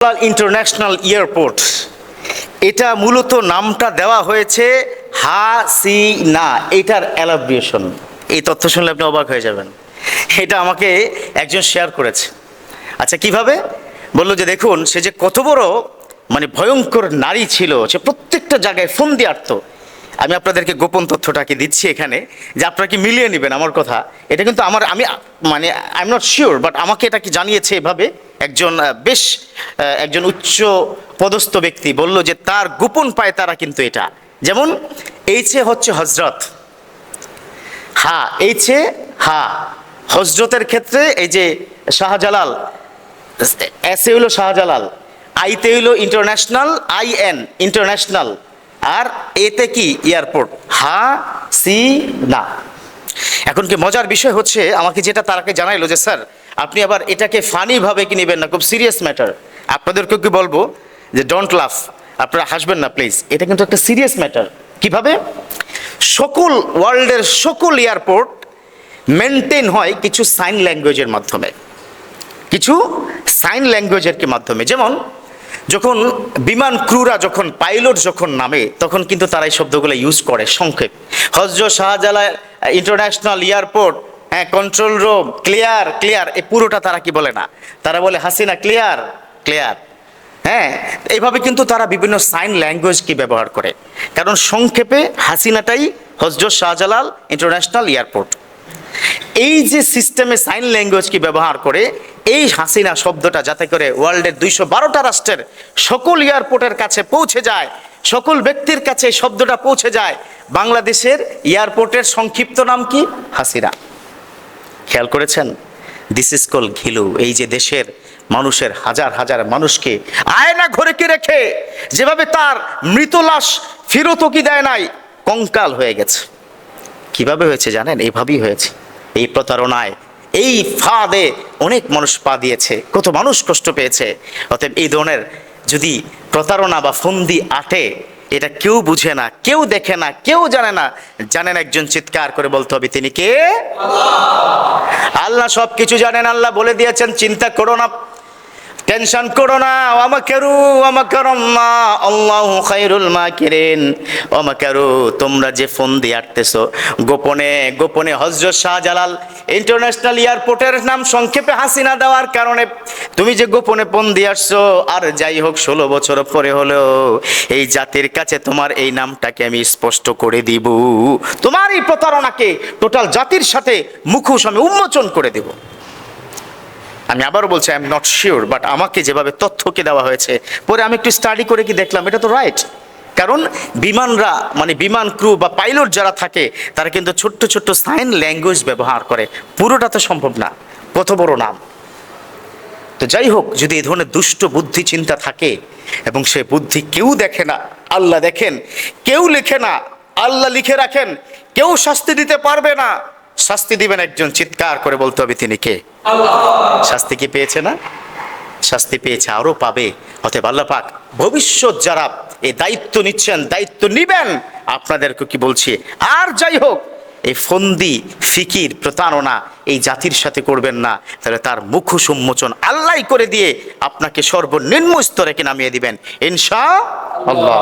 International airport, এটা মূলত নামটা দেওয়া হয়েছে হাসিনা, এটার অ্যালাব্রিয়েশন। এই তথ্য শুনলে আপনি অবাক হয়ে যাবেন। এটা আমাকে একজন শেয়ার করেছে। আচ্ছা, কিভাবে? বললো যে দেখুন, সে যে কত বড় ভয়ঙ্কর নারী ছিল, সে প্রত্যেকটা জায়গায় ফোন দিয়ে আটতো। আমি আপনাদেরকে গোপন তথ্যটাকে দিচ্ছি এখানে, যে আপনারা কি মিলিয়ে নেবেন আমার কথা। এটা কিন্তু আমি I am not sure, but আমাকে এটা কি জানিয়েছে এভাবে একজন উচ্চ পদস্থ ব্যক্তি। বলল যে তার গোপন পায় তারা কিন্তু এটা, যেমন এইচে হচ্ছে হজরত, এইচে হজরতের ক্ষেত্রে এই যে শাহজালাল, এসে হইল শাহজালাল, আইতে হইল ইন্টারন্যাশনাল, IN ইন্টারন্যাশনাল, আর এতে কি এয়ারপোর্ট, হাসিনা। এখন কি মজার বিষয় হচ্ছে, আমাকে যেটা তারাকে জানাইলো যে স্যার আপনি আবার এটাকে ফানি ভাবে কি নেবেন না, খুব সিরিয়াস ম্যাটার। আপনাদেরকে কি বলবো যে ডোন্ট লাফ, আপনারা হাসবেন না প্লিজ, এটা কিন্তু একটা সিরিয়াস ম্যাটার। কিভাবে? সকল ওয়ার্ল্ডের সকল এয়ারপোর্ট মেনটেন হয় কিছু সাইন ল্যাঙ্গুয়েজের মাধ্যমে, মাধ্যমে। যেমন যখন বিমান ক্রুরা, যখন পাইলট যখন নামে, তখন কিন্তু তারা এই শব্দগুলো ইউজ করে সংক্ষেপ। Hazrat Shahjalal international airport, control room clear, এই পুরোটা তারা কি বলে না, তারা বলে হাসিনা ক্লিয়ার। এইভাবে কিন্তু তারা বিভিন্ন সাইন ল্যাঙ্গুয়েজ কি ব্যবহার করে, কারণ সংক্ষেপে হাসিনাটাই হযরত শাহজালাল ইন্টারন্যাশনাল এয়ারপোর্ট। এই যে সিস্টেমে সাইন ল্যাঙ্গুয়েজ কি ব্যবহার করে, এই হাসিনা শব্দটা যাতে করে ওয়ার্ল্ডের 212টা রাষ্ট্রের সকল এয়ারপোর্টের কাছে পৌঁছে যায়, সকল ব্যক্তির কাছে এই শব্দটা পৌঁছে যায়। বাংলাদেশের এয়ারপোর্টের সংক্ষিপ্ত নাম কি? হাসিনা। খেয়াল করেছেন? This is call ghilu. এই যে দেশের মানুষের হাজার হাজার মানুষকে আয়না ঘরে কি রেখে যেভাবে তার মৃত লাশ ফেরতও কি দেয় নাই, কঙ্কাল হয়ে গেছে। কিভাবে হয়েছে জানেন? এইভাবেই হয়েছে। এই প্রতারণায়, এই ফাঁদে অনেক মানুষ পা দিয়েছে, কত মানুষ কষ্ট পেয়েছে। অতএব এই ধরনের যদি প্রতারণা বা ফন্দি আটে, এটা কেউ বুঝে না, কেউ দেখে না, কেউ জানে না। জানেন একজন, চিৎকার করে বলতে হবে তিনি কে? আল্লাহ সব কিছু জানেন। আল্লাহ বলে দিয়েছেন চিন্তা করো না, টেনশন করো না। আল্লাহু খায়রুল মাকিরিন। তোমরা যে ফোন দিয়ে আটতেছো গোপনে গোপনে, হযরত শাহজালাল ইন্টারন্যাশনাল এয়ারপোর্টের নাম সংক্ষেপে হাসিনা দেওয়ার কারণে তুমি যে গোপনে ফোন দিয়ে আসছো, আর যাই হোক 16 বছর পরে হলেও এই জাতির কাছে তোমার এই নামটাকে আমি স্পষ্ট করে দিব। তোমার এই প্রতারণাকে টোটাল জাতির সাথে মুখোশ আমি উন্মোচন করে দেব। আমি আবারও বলছি, I am not sure, but আমাকে যেভাবে তথ্যকে দেওয়া হয়েছে, পরে আমি একটু স্টাডি করে কি দেখলাম, এটা তো রাইট। কারণ বিমানরা, বিমান ক্রু বা পাইলট যারা থাকে, তারা কিন্তু ছোট্ট ছোট্ট সাইন ল্যাঙ্গুয়েজ ব্যবহার করে। পুরোটা তো সম্ভব না, কত বড় নাম। তো যাই হোক, যদি এই ধরনের দুষ্ট বুদ্ধি চিন্তা থাকে এবং সে বুদ্ধি কেউ দেখে না, আল্লাহ দেখেন, কেউ লিখে না, আল্লাহ লিখে রাখেন, কেউ শাস্তি দিতে পারবে না। শাস্তি দিবেন একজন, চিৎকার করে বলতে হবে তিনি কে? আল্লাহ। শাস্তি কি পেয়েছে না? শাস্তি পেয়েছে, আরো পাবে। অতএব আল্লাহ পাক ভবিষ্যৎ যারা এই দায়িত্ব নিচ্ছেন, দায়িত্ব নিবেন, আপনাদেরকে কি বলছি, আর যাই হোক এই ফন্দি ফিকির প্রতারণা এই জাতির সাথে করবেন না, তাহলে তার মুখোশ উন্মোচন আল্লাহ করে দিয়ে আপনাকে সর্বনিম্ন স্তরে নামিয়ে দিবেন ইনশাআল্লাহ।